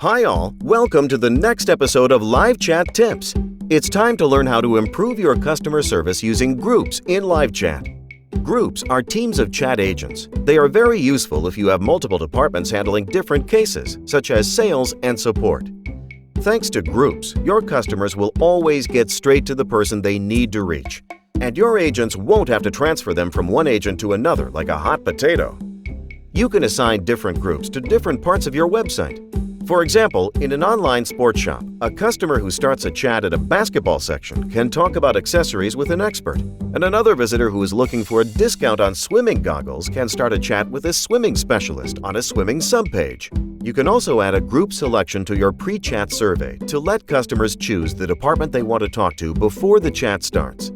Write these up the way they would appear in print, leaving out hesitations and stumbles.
Hi all, welcome to the next episode of Live Chat Tips. It's time to learn how to improve your customer service using groups in live chat. Groups are teams of chat agents. They are very useful if you have multiple departments handling different cases, such as sales and support. Thanks to groups, your customers will always get straight to the person they need to reach, and your agents won't have to transfer them from one agent to another like a hot potato. You can assign different groups to different parts of your website. For example, in an online sports shop, a customer who starts a chat at a basketball section can talk about accessories with an expert, and another visitor who is looking for a discount on swimming goggles can start a chat with a swimming specialist on a swimming subpage. You can also add a group selection to your pre-chat survey to let customers choose the department they want to talk to before the chat starts.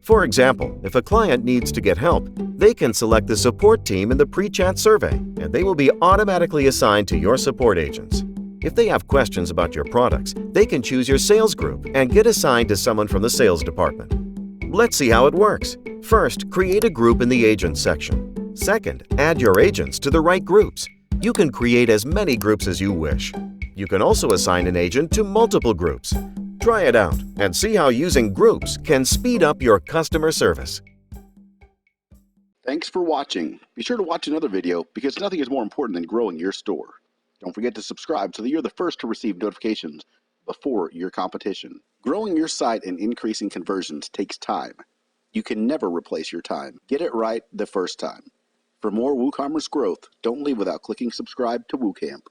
For example, if a client needs to get help, they can select the support team in the pre-chat survey, and they will be automatically assigned to your support agents. If they have questions about your products, they can choose your sales group and get assigned to someone from the sales department. Let's see how it works. First, create a group in the Agents section. Second, add your agents to the right groups. You can create as many groups as you wish. You can also assign an agent to multiple groups. Try it out and see how using groups can speed up your customer service. Thanks for watching. Be sure to watch another video because nothing is more important than growing your store. Don't forget to subscribe so that you're the first to receive notifications before your competition. Growing your site and increasing conversions takes time. You can never replace your time. Get it right the first time. For more WooCommerce growth, don't leave without clicking subscribe to WooCamp.